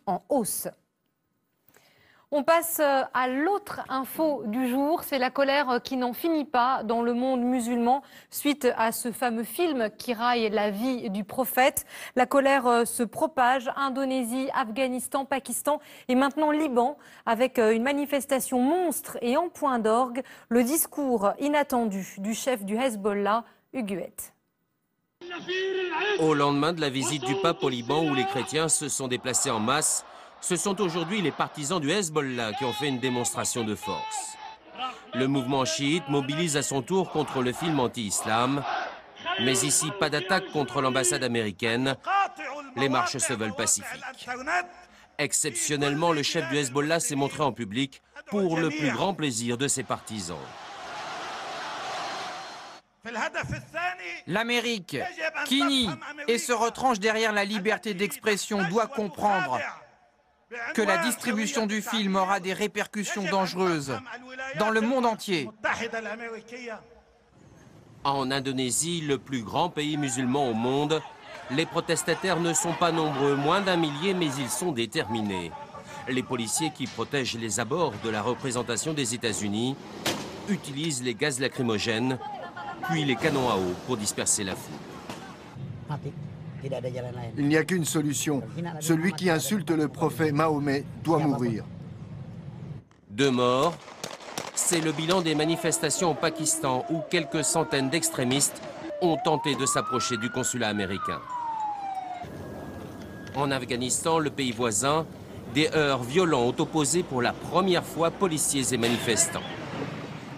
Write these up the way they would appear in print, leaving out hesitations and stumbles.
en hausse. On passe à l'autre info du jour, c'est la colère qui n'en finit pas dans le monde musulman suite à ce fameux film qui raille la vie du prophète. La colère se propage, Indonésie, Afghanistan, Pakistan et maintenant Liban, avec une manifestation monstre et en point d'orgue, le discours inattendu du chef du Hezbollah, Huguet. Au lendemain de la visite du pape au Liban où les chrétiens se sont déplacés en masse, ce sont aujourd'hui les partisans du Hezbollah qui ont fait une démonstration de force. Le mouvement chiite mobilise à son tour contre le film anti-islam. Mais ici, pas d'attaque contre l'ambassade américaine. Les marches se veulent pacifiques. Exceptionnellement, le chef du Hezbollah s'est montré en public pour le plus grand plaisir de ses partisans. L'Amérique, qui nie et se retranche derrière la liberté d'expression, doit comprendre que la distribution du film aura des répercussions dangereuses dans le monde entier. En Indonésie, le plus grand pays musulman au monde, les protestataires ne sont pas nombreux, moins d'1 millier, mais ils sont déterminés. Les policiers qui protègent les abords de la représentation des États-Unis utilisent les gaz lacrymogènes, puis les canons à eau pour disperser la foule. Il n'y a qu'une solution. Celui qui insulte le prophète Mahomet doit mourir. 2 morts, c'est le bilan des manifestations au Pakistan où quelques centaines d'extrémistes ont tenté de s'approcher du consulat américain. En Afghanistan, le pays voisin, des heurts violents ont opposé pour la première fois policiers et manifestants.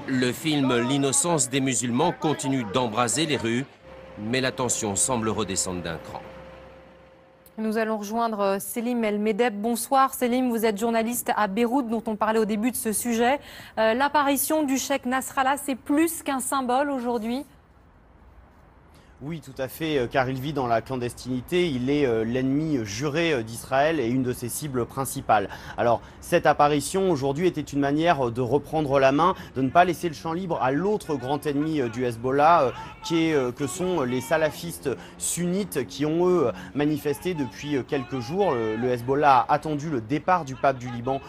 Le film L'innocence des musulmans continue d'embraser les rues, mais la tension semble redescendre d'un cran. Nous allons rejoindre Selim El Medeb. Bonsoir Selim, vous êtes journaliste à Beyrouth dont on parlait au début de ce sujet. L'apparition du cheikh Nasrallah, c'est plus qu'un symbole aujourd'hui ? Oui, tout à fait, car il vit dans la clandestinité, il est l'ennemi juré d'Israël et une de ses cibles principales. Alors, cette apparition aujourd'hui était une manière de reprendre la main, de ne pas laisser le champ libre à l'autre grand ennemi du Hezbollah, que sont les salafistes sunnites qui ont, eux, manifesté depuis quelques jours. Le Hezbollah a attendu le départ du pape du Liban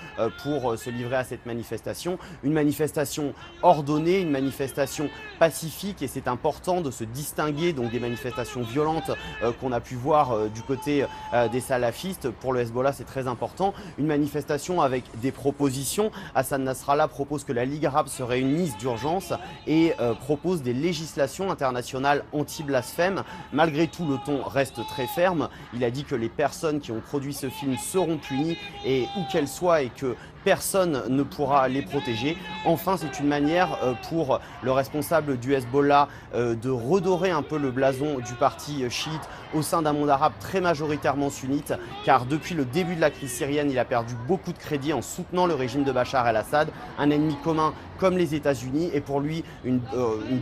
pour se livrer à cette manifestation. Une manifestation ordonnée, une manifestation pacifique, et c'est important de se distinguer donc des manifestations violentes qu'on a pu voir du côté des salafistes. Pour le Hezbollah, c'est très important. Une manifestation avec des propositions. Hassan Nasrallah propose que la Ligue arabe se réunisse d'urgence et propose des législations internationales anti-blasphème. Malgré tout, le ton reste très ferme. Il a dit que les personnes qui ont produit ce film seront punies, et où qu'elles soient, et que personne ne pourra les protéger. Enfin, c'est une manière pour le responsable du Hezbollah de redorer un peu le blason du parti chiite au sein d'un monde arabe très majoritairement sunnite, car depuis le début de la crise syrienne, il a perdu beaucoup de crédit en soutenant le régime de Bachar el-Assad, un ennemi commun comme les États-Unis, et pour lui une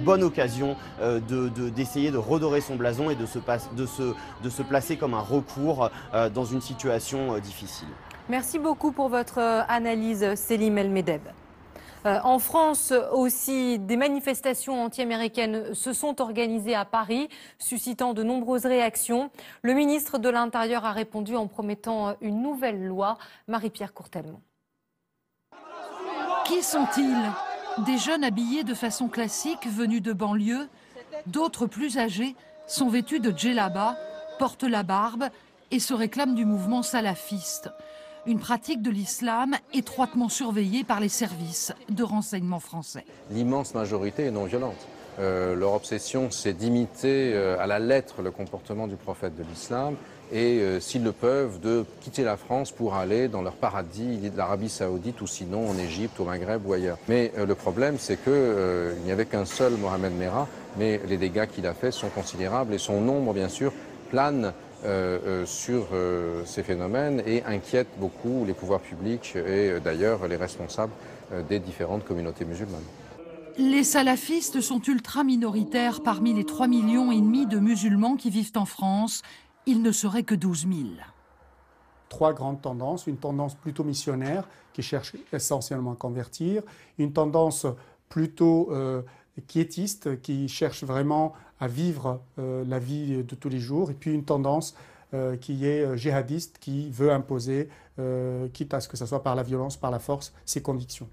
bonne occasion d'essayer de redorer son blason et de se placer comme un recours dans une situation difficile. Merci beaucoup pour votre analyse, Selim El Medeb. En France aussi, des manifestations anti-américaines se sont organisées à Paris, suscitant de nombreuses réactions. Le ministre de l'Intérieur a répondu en promettant une nouvelle loi. Marie-Pierre Courtelmont. Qui sont-ils ? Des jeunes habillés de façon classique venus de banlieue. D'autres plus âgés sont vêtus de djellaba, portent la barbe et se réclament du mouvement salafiste. Une pratique de l'islam étroitement surveillée par les services de renseignement français. L'immense majorité est non violente. Leur obsession, c'est d'imiter à la lettre le comportement du prophète de l'islam et, s'ils le peuvent, de quitter la France pour aller dans leur paradis, l'Arabie saoudite ou sinon en Égypte, au Maghreb ou ailleurs. Mais le problème, c'est qu'il n'y avait qu'un seul Mohamed Merah, mais les dégâts qu'il a faits sont considérables et son nombre, bien sûr, plane sur ces phénomènes et inquiète beaucoup les pouvoirs publics et d'ailleurs les responsables des différentes communautés musulmanes. Les salafistes sont ultra minoritaires parmi les 3,5 millions de musulmans qui vivent en France. Il ne serait que 12 000. 3 grandes tendances. Une tendance plutôt missionnaire qui cherche essentiellement à convertir. Une tendance plutôt quiétiste qui cherche vraiment à vivre la vie de tous les jours. Et puis une tendance qui est djihadiste, qui veut imposer, quitte à ce que ce soit par la violence, par la force, ses convictions.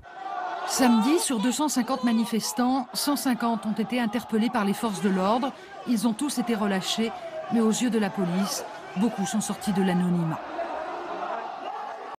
Samedi, sur 250 manifestants, 150 ont été interpellés par les forces de l'ordre. Ils ont tous été relâchés, mais aux yeux de la police, beaucoup sont sortis de l'anonymat.